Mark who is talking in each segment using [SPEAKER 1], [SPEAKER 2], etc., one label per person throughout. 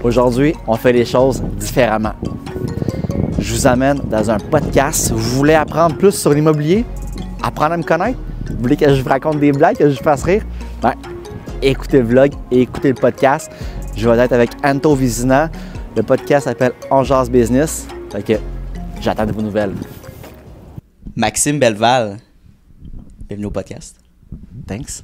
[SPEAKER 1] Aujourd'hui, on fait les choses différemment. Je vous amène dans un podcast. Vous voulez apprendre plus sur l'immobilier? Apprendre à me connaître? Vous voulez que je vous raconte des blagues, que je vous fasse rire? Ben, écoutez le vlog et écoutez le podcast. Je vais être avec Anto Vizina. Le podcast s'appelle On Jase Business. Fait que j'attends de vos nouvelles.
[SPEAKER 2] Maxime Belval, bienvenue au podcast.
[SPEAKER 1] Thanks.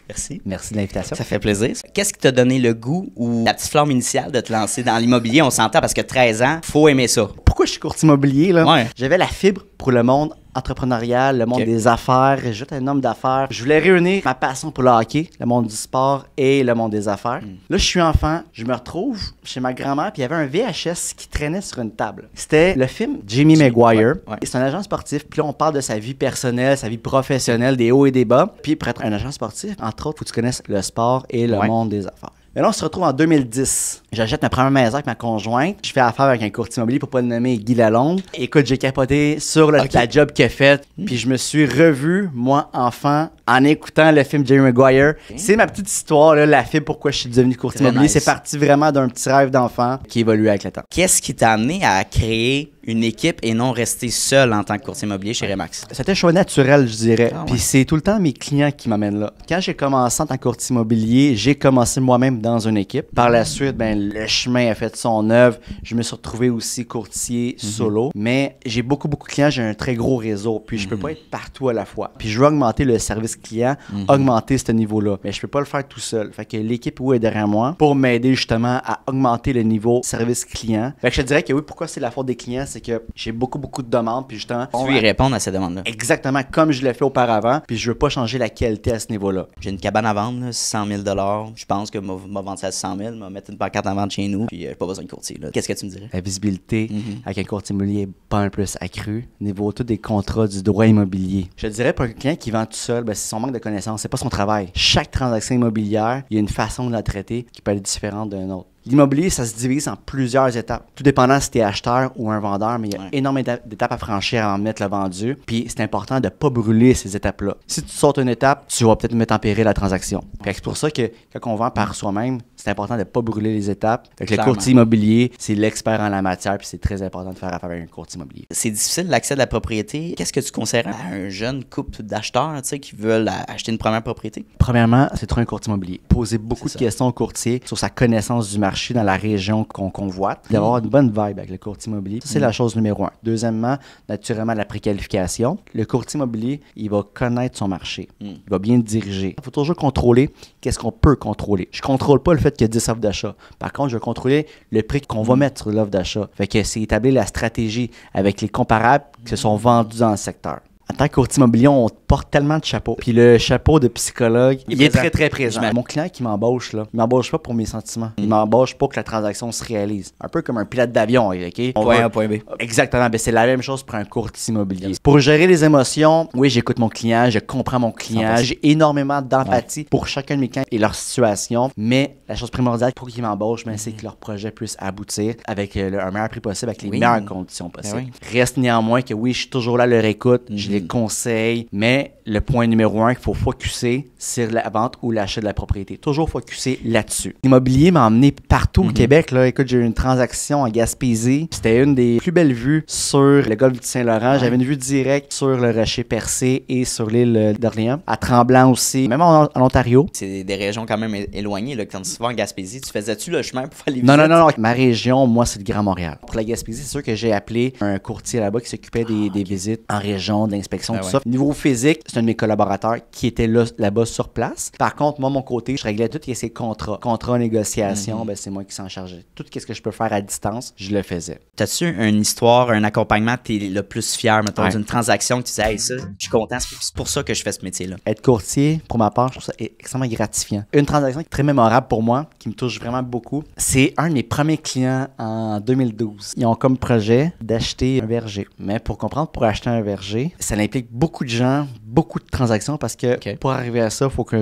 [SPEAKER 2] Merci.
[SPEAKER 1] Merci de l'invitation.
[SPEAKER 2] Ça fait plaisir. Qu'est-ce qui t'a donné le goût ou la petite flamme initiale de te lancer dans l'immobilier? On s'entend parce que 13 ans, faut aimer ça.
[SPEAKER 1] Pourquoi je suis courtier immobilier? Là?
[SPEAKER 2] Ouais.
[SPEAKER 1] J'avais la fibre pour le monde entrepreneurial, le monde des affaires. J'étais un homme d'affaires. Je voulais réunir ma passion pour le hockey, le monde du sport et le monde des affaires. Là, je suis enfant, je me retrouve chez ma grand-mère, puis il y avait un VHS qui traînait sur une table. C'était le film Jimmy Maguire.
[SPEAKER 2] Ouais.
[SPEAKER 1] C'est un agent sportif, puis là, on parle de sa vie personnelle, sa vie professionnelle, des hauts et des bas. Puis pour être un agent sportif, entre autres, il faut que tu connaisses le sport et le monde des affaires. Mais là, on se retrouve en 2010. J'achète ma première maison avec ma conjointe. Je fais affaire avec un courtier immobilier pour pas le nommer Guy Lalonde. Écoute, j'ai capoté sur la job qu'il a faite. Puis je me suis revu, moi, enfant, en écoutant le film Jerry Maguire. C'est ma petite histoire, là, la fibre pourquoi je suis devenu courtier immobilier.
[SPEAKER 2] Nice.
[SPEAKER 1] C'est parti vraiment d'un petit rêve d'enfant qui évolue avec le temps.
[SPEAKER 2] Qu'est-ce qui t'a amené à créer une équipe et non rester seul en tant que courtier immobilier chez Remax?
[SPEAKER 1] C'était un choix naturel, je dirais.
[SPEAKER 2] Ah ouais.
[SPEAKER 1] Puis c'est tout le temps mes clients qui m'amènent là. Quand j'ai commencé en tant que courtier immobilier, j'ai commencé moi-même dans une équipe. Par la suite, le chemin a fait son œuvre. Je me suis retrouvé aussi courtier solo. Mais j'ai beaucoup de clients. J'ai un très gros réseau. Puis je peux pas être partout à la fois. Puis je veux augmenter le service client, augmenter ce niveau-là. Mais je peux pas le faire tout seul. Fait que l'équipe est derrière moi pour m'aider justement à augmenter le niveau service client. Fait que je te dirais que oui, pourquoi c'est la faute des clients, c'est que j'ai beaucoup de demandes. Puis justement,
[SPEAKER 2] Tu veux y répondre à ces demandes-là?
[SPEAKER 1] exactement comme je l'ai fait auparavant. Puis je veux pas changer la qualité à ce niveau-là.
[SPEAKER 2] J'ai une cabane à vendre, là, 600 000 $. Je pense que m'a vendu ça à 600 000, m'a mettre une pancarte en vente chez nous, puis j'ai pas besoin de courtier. Qu'est-ce que tu me dirais?
[SPEAKER 1] La visibilité avec un courtier immobilier est pas un plus accru. Niveau tout des contrats du droit immobilier. Je te dirais pour un client qui vend tout seul, c'est son manque de connaissances, c'est pas son travail. Chaque transaction immobilière, il y a une façon de la traiter qui peut être différente d'un autre. L'immobilier, ça se divise en plusieurs étapes. Tout dépendant si tu es acheteur ou un vendeur, mais il y a énormément d'étapes à franchir avant de mettre le vendu. Puis c'est important de ne pas brûler ces étapes-là. Si tu sautes une étape, tu vas peut-être mettre en péril la transaction. Fait que c'est pour ça que quand on vend par soi-même, c'est important de ne pas brûler les étapes. Fait que le courtier immobilier, c'est l'expert en la matière, puis c'est très important de faire affaire avec un courtier immobilier.
[SPEAKER 2] C'est difficile l'accès à la propriété. Qu'est-ce que tu conseillerais à un jeune couple d'acheteurs qui veulent acheter une première propriété?
[SPEAKER 1] Premièrement, c'est trouver un courtier immobilier. Poser beaucoup de questions au courtier sur sa connaissance du marché dans la région qu'on convoite. D'avoir une bonne vibe avec le courtier immobilier. Ça, c'est la chose numéro 1. Deuxièmement, naturellement, la préqualification. Le courtier immobilier, il va connaître son marché. Il va bien le diriger. Il faut toujours contrôler qu'est-ce qu'on peut contrôler. Je contrôle pas le fait qu'il y a 10 offres d'achat. Par contre, je vais contrôler le prix qu'on va mettre sur l'offre d'achat. Fait que c'est établir la stratégie avec les comparables qui se sont vendus dans le secteur. En tant que courtier immobilier, on porte tellement de chapeaux. Puis le chapeau de psychologue, il est très, très présent. Mon client qui m'embauche, là, il m'embauche pas pour mes sentiments. Il m'embauche pour que la transaction se réalise. Un peu comme un pilote d'avion, OK?
[SPEAKER 2] Point A, point B.
[SPEAKER 1] Exactement. C'est la même chose pour un courtier immobilier. Pour gérer les émotions, oui, j'écoute mon client, je comprends mon client. J'ai énormément d'empathie pour chacun de mes clients et leur situation. Mais la chose primordiale pour qu'ils m'embauchent, c'est que leur projet puisse aboutir avec un meilleur prix possible, avec les meilleures conditions possibles. Reste néanmoins que oui, je suis toujours là à leur écoute. Je les conseille, mais le point numéro 1 qu'il faut focusser, c'est la vente ou l'achat de la propriété. Toujours focusser là-dessus. L'immobilier m'a emmené partout au Québec. Là. Écoute, j'ai eu une transaction en Gaspésie. C'était une des plus belles vues sur le golfe du Saint-Laurent. J'avais une vue directe sur le Rocher Percé et sur l'île d'Orléans. À Tremblant aussi, même en Ontario.
[SPEAKER 2] C'est des régions quand même éloignées. Là. Quand tu vas en Gaspésie, tu faisais-tu le chemin pour faire les visites?
[SPEAKER 1] Non. Ma région, moi, c'est le Grand Montréal. Pour la Gaspésie, c'est sûr que j'ai appelé un courtier là-bas qui s'occupait des visites en région, d'inspection, tout ça. Niveau physique, c'est un de mes collaborateurs qui était là-bas sur place. Par contre, moi, mon côté, je réglais tout ces contrats, négociations, c'est moi qui s'en chargeais. Tout ce que je peux faire à distance, je le faisais.
[SPEAKER 2] T'as-tu une histoire, un accompagnement que tu es le plus fier, mettons, d'une transaction que tu disais, hey, ça, je suis content, c'est pour ça que je fais ce métier-là?
[SPEAKER 1] Être courtier, pour ma part, je trouve ça extrêmement gratifiant. Une transaction qui est très mémorable pour moi, qui me touche vraiment beaucoup, c'est un de mes premiers clients en 2012. Ils ont comme projet d'acheter un verger. Mais pour comprendre, pour acheter un verger, ça implique beaucoup de gens, beaucoup beaucoup de transactions parce que pour arriver à ça, il faut qu'on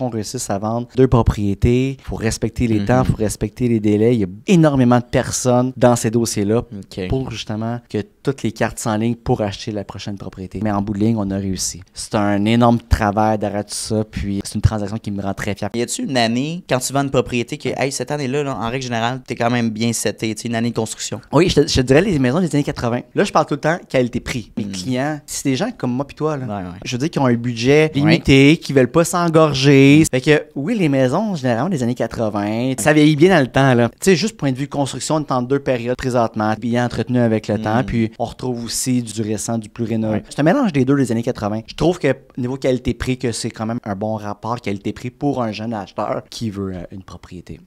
[SPEAKER 1] réussisse à vendre 2 propriétés. Il faut respecter les temps, il faut respecter les délais. Il y a énormément de personnes dans ces dossiers-là pour justement que toutes les cartes s'enlignent pour acheter la prochaine propriété. Mais en bout de ligne, on a réussi. C'est un énorme travail derrière tout ça, puis c'est une transaction qui me rend très fier.
[SPEAKER 2] Y a-tu une année, quand tu vends une propriété, que cette année-là, là, en règle générale, t'es quand même bien seté, une année de construction?
[SPEAKER 1] Oui, je te dirais les maisons des années 80. Là, je parle tout le temps qualité-prix. Mes clients, c'est des gens comme moi puis toi, là. Je veux dire, qui ont un budget limité, qui veulent pas s'engorger. Fait que, oui, les maisons, généralement, des années 80, ça vieillit bien dans le temps, là. Tu sais, juste point de vue construction, on est en 2 périodes présentement, bien entretenu avec le temps, puis on retrouve aussi du récent, du plus rénové. C'est un mélange des deux des années 80. Je trouve que, niveau qualité-prix, que c'est quand même un bon rapport qualité-prix pour un jeune acheteur qui veut une propriété.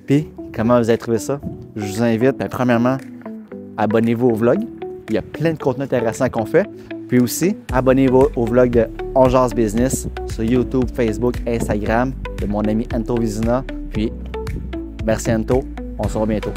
[SPEAKER 1] Puis, comment vous avez trouvé ça? Je vous invite, premièrement, abonnez-vous au vlog. Il y a plein de contenus intéressants qu'on fait. Puis aussi, abonnez-vous au vlog de On Jase Business sur YouTube, Facebook, Instagram de mon ami Anto Vizina. Puis, merci Anto. On se revoit bientôt.